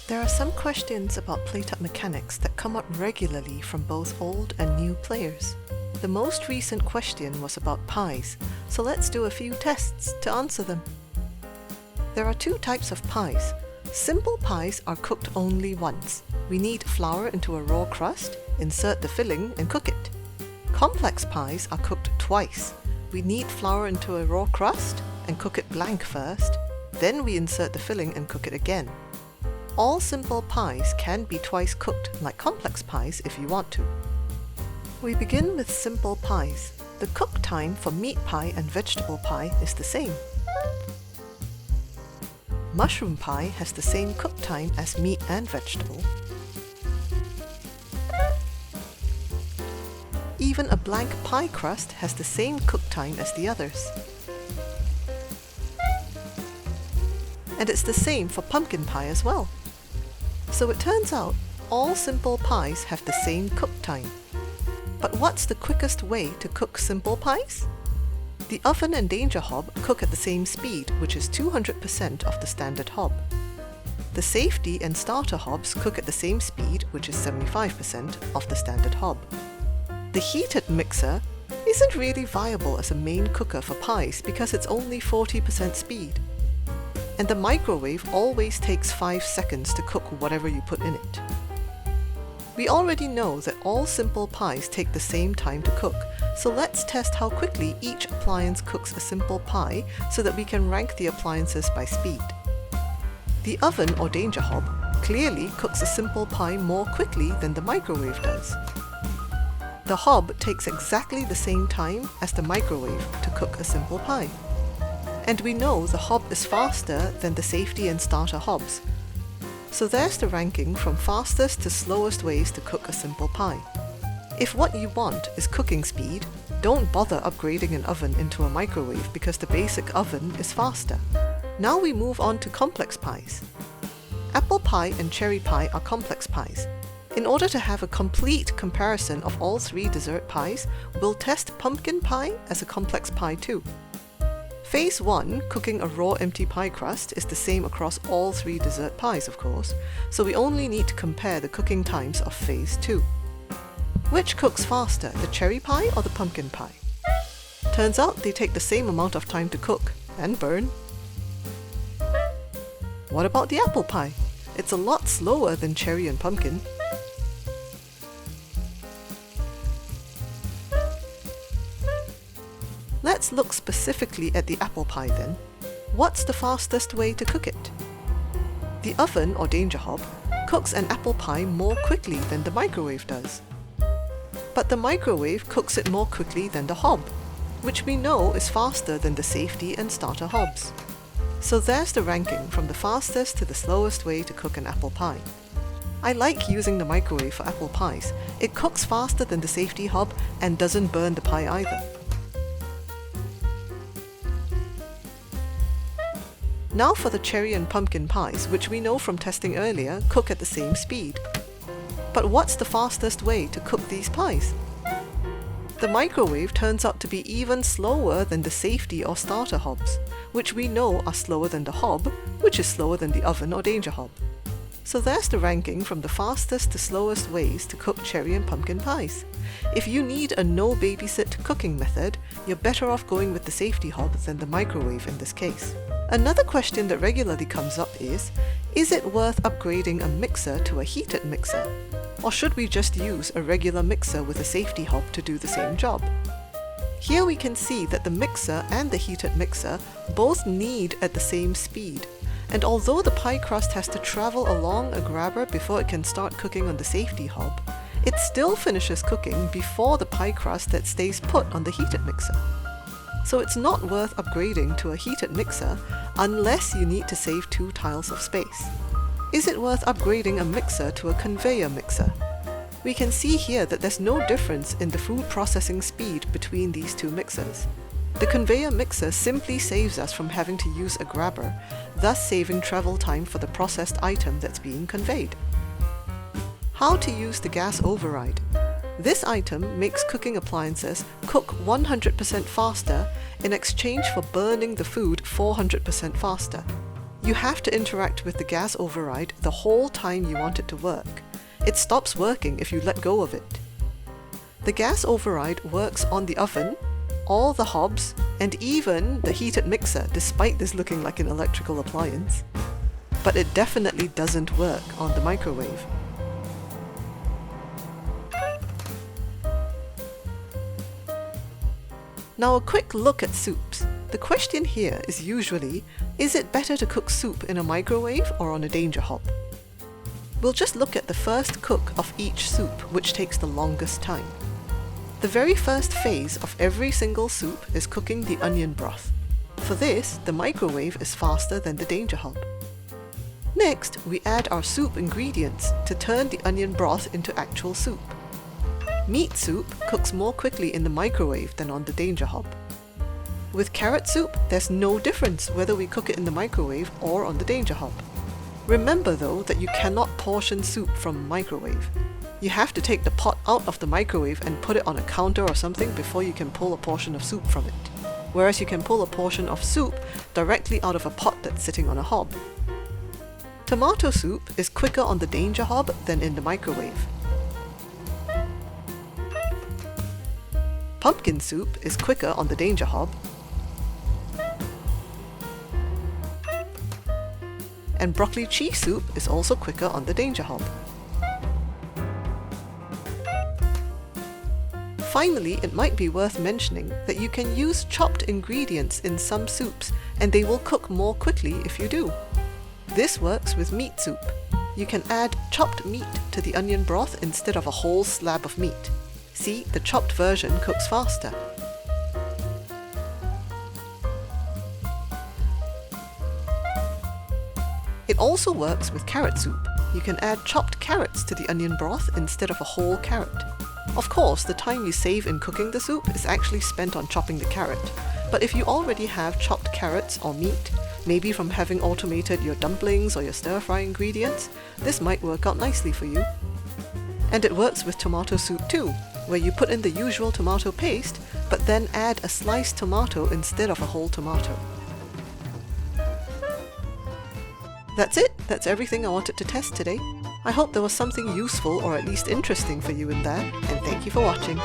There are some questions about PlateUp mechanics that come up regularly from both old and new players. The most recent question was about pies, so let's do a few tests to answer them. There are two types of pies. Simple pies are cooked only once. We knead flour into a raw crust, insert the filling and cook it. Complex pies are cooked twice. We knead flour into a raw crust and cook it blank first, then we insert the filling and cook it again. All simple pies can be twice cooked like complex pies if you want to. We begin with simple pies. The cook time for meat pie and vegetable pie is the same. Mushroom pie has the same cook time as meat and vegetable. Even a blank pie crust has the same cook time as the others. And it's the same for pumpkin pie as well. So it turns out all simple pies have the same cook time. But what's the quickest way to cook simple pies? The oven and danger hob cook at the same speed, which is 200% of the standard hob. The safety and starter hobs cook at the same speed, which is 75% of the standard hob. The heated mixer isn't really viable as a main cooker for pies because it's only 40% speed. And the microwave always takes 5 seconds to cook whatever you put in it. We already know that all simple pies take the same time to cook, so let's test how quickly each appliance cooks a simple pie so that we can rank the appliances by speed. The oven or danger hob clearly cooks a simple pie more quickly than the microwave does. The hob takes exactly the same time as the microwave to cook a simple pie. And we know the hob is faster than the safety and starter hobs. So there's the ranking from fastest to slowest ways to cook a simple pie. If what you want is cooking speed, don't bother upgrading an oven into a microwave because the basic oven is faster. Now we move on to complex pies. Apple pie and cherry pie are complex pies. In order to have a complete comparison of all three dessert pies, we'll test pumpkin pie as a complex pie too. Phase 1, cooking a raw empty pie crust, is the same across all three dessert pies, of course, so we only need to compare the cooking times of Phase 2. Which cooks faster, the cherry pie or the pumpkin pie? Turns out they take the same amount of time to cook and burn. What about the apple pie? It's a lot slower than cherry and pumpkin. Let's look specifically at the apple pie then. What's the fastest way to cook it? The oven or danger hob cooks an apple pie more quickly than the microwave does. But the microwave cooks it more quickly than the hob, which we know is faster than the safety and starter hobs. So there's the ranking from the fastest to the slowest way to cook an apple pie. I like using the microwave for apple pies. It cooks faster than the safety hob and doesn't burn the pie either. Now for the cherry and pumpkin pies, which we know from testing earlier cook at the same speed. But what's the fastest way to cook these pies? The microwave turns out to be even slower than the safety or starter hobs, which we know are slower than the hob, which is slower than the oven or danger hob. So there's the ranking from the fastest to slowest ways to cook cherry and pumpkin pies. If you need a no babysit cooking method, you're better off going with the safety hob than the microwave in this case. Another question that regularly comes up is it worth upgrading a mixer to a heated mixer? Or should we just use a regular mixer with a safety hob to do the same job? Here we can see that the mixer and the heated mixer both knead at the same speed. And although the pie crust has to travel along a grabber before it can start cooking on the safety hob, it still finishes cooking before the pie crust that stays put on the heated mixer. So it's not worth upgrading to a heated mixer unless you need to save 2 tiles of space. Is it worth upgrading a mixer to a conveyor mixer? We can see here that there's no difference in the food processing speed between these two mixers. The conveyor mixer simply saves us from having to use a grabber, thus saving travel time for the processed item that's being conveyed. How to use the gas override. This item makes cooking appliances cook 100% faster in exchange for burning the food 400% faster. You have to interact with the gas override the whole time you want it to work. It stops working if you let go of it. The gas override works on the oven, all the hobs, and even the heated mixer, despite this looking like an electrical appliance. But it definitely doesn't work on the microwave. Now a quick look at soups. The question here is usually, is it better to cook soup in a microwave or on a danger hob? We'll just look at the first cook of each soup, which takes the longest time. The very first phase of every single soup is cooking the onion broth. For this, the microwave is faster than the danger hob. Next, we add our soup ingredients to turn the onion broth into actual soup. Meat soup cooks more quickly in the microwave than on the danger hob. With carrot soup, there's no difference whether we cook it in the microwave or on the danger hob. Remember though that you cannot portion soup from a microwave. You have to take the pot out of the microwave and put it on a counter or something before you can pull a portion of soup from it. Whereas you can pull a portion of soup directly out of a pot that's sitting on a hob. Tomato soup is quicker on the danger hob than in the microwave. Pumpkin soup is quicker on the danger hob. And broccoli cheese soup is also quicker on the danger hob. Finally, it might be worth mentioning that you can use chopped ingredients in some soups and they will cook more quickly if you do. This works with meat soup. You can add chopped meat to the onion broth instead of a whole slab of meat. See, the chopped version cooks faster. It also works with carrot soup. You can add chopped carrots to the onion broth instead of a whole carrot. Of course, the time you save in cooking the soup is actually spent on chopping the carrot. But if you already have chopped carrots or meat, maybe from having automated your dumplings or your stir-fry ingredients, this might work out nicely for you. And it works with tomato soup too, where you put in the usual tomato paste, but then add a sliced tomato instead of a whole tomato. That's it! That's everything I wanted to test today. I hope there was something useful or at least interesting for you in there, and thank you for watching.